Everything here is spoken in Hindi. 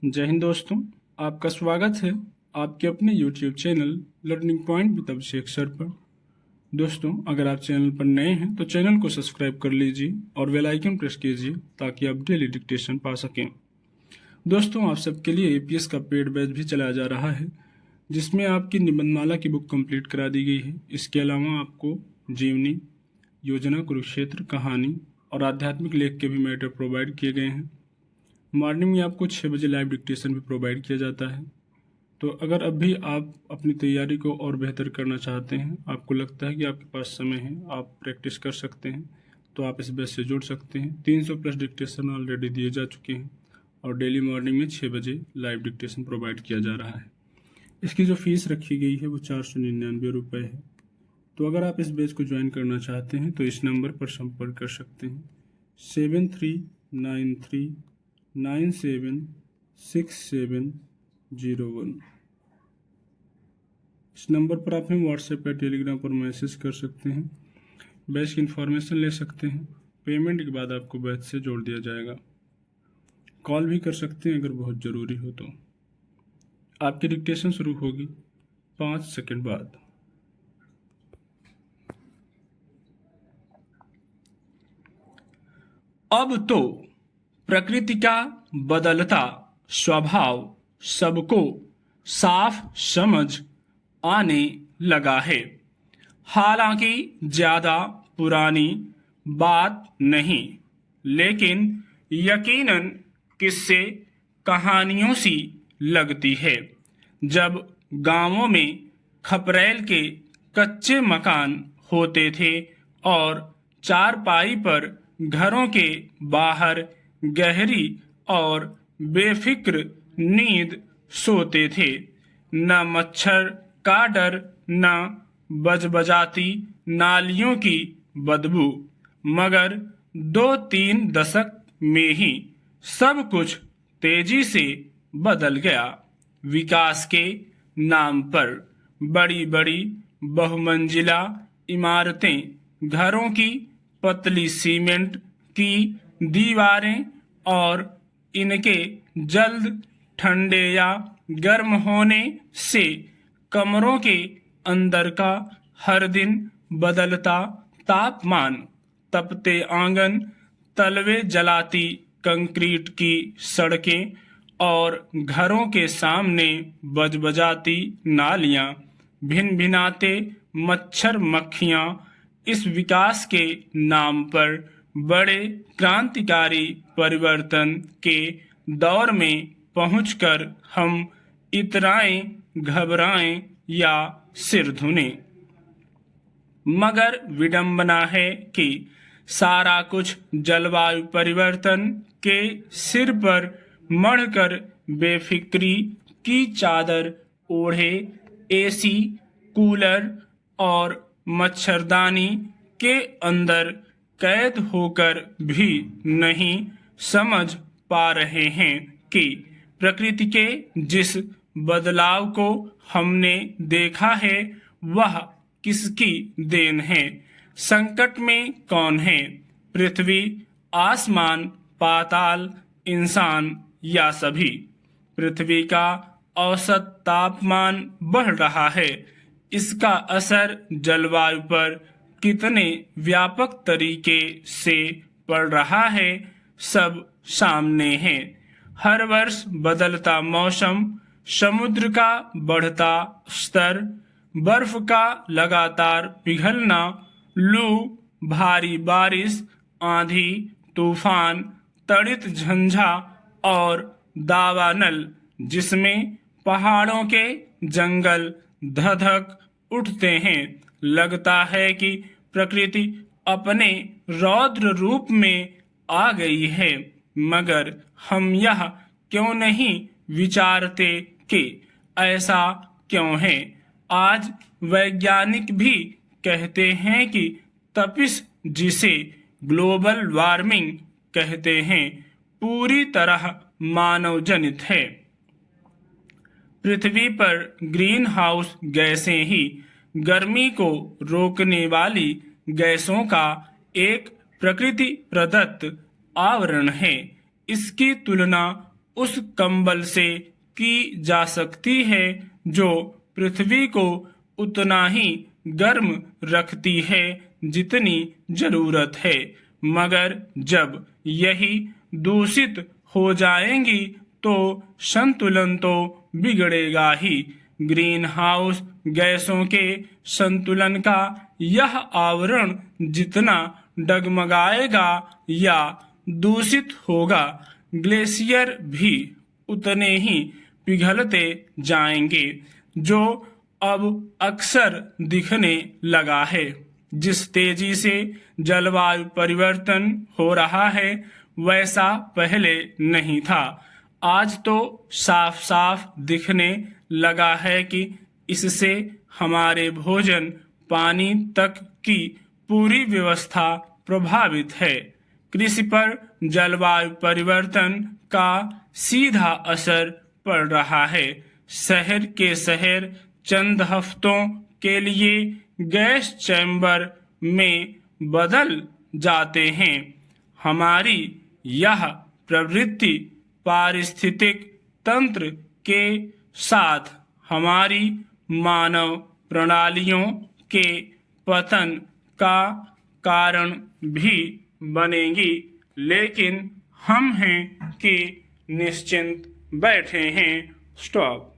जय हिंद दोस्तों, आपका स्वागत है आपके अपने YouTube channel learning point with Abhishek sir पर। दोस्तों, अगर आप चैनल पर नए हैं तो चैनल को सब्सक्राइब कर लीजिए और बेल आइकन प्रेस कीजिए ताकि आप डेली डिक्टेशन पा सकें। दोस्तों, आप सबके लिए एपीएस का पेड बैच भी चलाया जा रहा है जिसमें आपकी निबंधमाला की बुक कंप्लीट करा दी गई है। इसके अलावा आपको जीवनी, योजना, कुरुक्षेत्र, कहानी और आध्यात्मिक लेख के भी मैटर प्रोवाइड किए गए हैं। मॉर्निंग में आपको 6 बजे लाइव डिक्टेशन भी प्रोवाइड किया जाता है। तो अगर अभी आप अपनी तैयारी को और बेहतर करना चाहते हैं, आपको लगता है कि आपके पास समय है, आप प्रैक्टिस कर सकते हैं, तो आप इस बैच से जुड़ सकते हैं। 300 प्लस डिक्टेशन ऑलरेडी दिए जा चुके हैं और डेली मॉर्निंग में 6 बजे लाइव डिक्टेशन प्रोवाइड किया जा रहा है। इसकी जो फीस रखी गई है वो 499 रुपये है। तो अगर आप इस बैच को ज्वाइन करना चाहते हैं तो इस नंबर पर संपर्क कर सकते हैं 7393976701। इस नंबर पर आप हमें व्हाट्सएप या टेलीग्राम पर मैसेज कर सकते हैं, बैच की इन्फॉर्मेशन ले सकते हैं। पेमेंट के बाद आपको बैच से जोड़ दिया जाएगा। कॉल भी कर सकते हैं अगर बहुत ज़रूरी हो तो। आपकी डिक्टेशन शुरू होगी 5 सेकंड बाद। अब तो प्रकृति का बदलता स्वभाव सबको साफ समझ आने लगा है। हालांकि ज्यादा पुरानी बात नहीं, लेकिन यकीनन किस्से कहानियों सी लगती है। जब गांवों में खपरेल के कच्चे मकान होते थे और चारपाई पर घरों के बाहर गहरी और बेफिक्र नींद सोते थे। न मच्छर का डर, न बजबजाती नालियों की बदबू, मगर 2-3 दशक में ही सब कुछ तेजी से बदल गया। विकास के नाम पर बड़ी बड़ी बहुमंजिला इमारतें, घरों की पतली सीमेंट की दीवारें और इनके जल्द ठंडे या गर्म होने से कमरों के अंदर का हर दिन बदलता तापमान, तपते आंगन, तलवे जलाती कंक्रीट की सड़कें और घरों के सामने बजबजाती नालियां, भिनभिनाते मच्छर मक्खियां, इस विकास के नाम पर बड़े क्रांतिकारी परिवर्तन के दौर में पहुंचकर हम इतराएं, घबराएं या सिर धुनें। मगर विडंबना है कि सारा कुछ जलवायु परिवर्तन के सिर पर मढ़कर बेफिक्री की चादर ओढ़े एसी, कूलर और मच्छरदानी के अंदर कैद होकर भी नहीं समझ पा रहे हैं कि प्रकृति के जिस बदलाव को हमने देखा है वह किसकी देन है। संकट में कौन है? पृथ्वी, आसमान, पाताल, इंसान या सभी? पृथ्वी का औसत तापमान बढ़ रहा है। इसका असर जलवायु पर कितने व्यापक तरीके से पड़ रहा है, सब सामने है। हर वर्ष बदलता मौसम, समुद्र का बढ़ता स्तर, बर्फ का लगातार पिघलना, लू, भारी बारिश, आंधी, तूफान, तड़ित झंझा और दावानल, जिसमें पहाड़ों के जंगल धधक उठते हैं। लगता है कि प्रकृति अपने रौद्र रूप में आ गई है, मगर हम यह क्यों नहीं विचारते कि ऐसा क्यों है। आज वैज्ञानिक भी कहते हैं कि तपिश, जिसे ग्लोबल वार्मिंग कहते हैं, पूरी तरह मानव जनित है। पृथ्वी पर ग्रीन हाउस गैसें ही गर्मी को रोकने वाली गैसों का एक प्रकृति प्रदत्त आवरण है। इसकी तुलना उस कंबल से की जा सकती है जो पृथ्वी को उतना ही गर्म रखती है जितनी जरूरत है, मगर जब यही दूषित हो जाएंगी तो संतुलन तो बिगड़ेगा ही। ग्रीन हाउस गैसों के संतुलन का यह आवरण जितना डगमगाएगा या दूषित होगा, ग्लेशियर भी उतने ही पिघलते जाएंगे, जो अब अक्सर दिखने लगा है। जिस तेजी से जलवायु परिवर्तन हो रहा है वैसा पहले नहीं था। आज तो साफ साफ दिखने लगा है कि इससे हमारे भोजन पानी तक की पूरी व्यवस्था प्रभावित है। कृषि पर जलवायु परिवर्तन का सीधा असर पड़ रहा है। शहर के शहर चंद हफ्तों के लिए गैस चैम्बर में बदल जाते हैं। हमारी यह प्रवृत्ति पारिस्थितिक तंत्र के साथ हमारी मानव प्रणालियों के पतन का कारण भी बनेगी, लेकिन हम हैं कि निश्चिंत बैठे हैं। स्टॉप।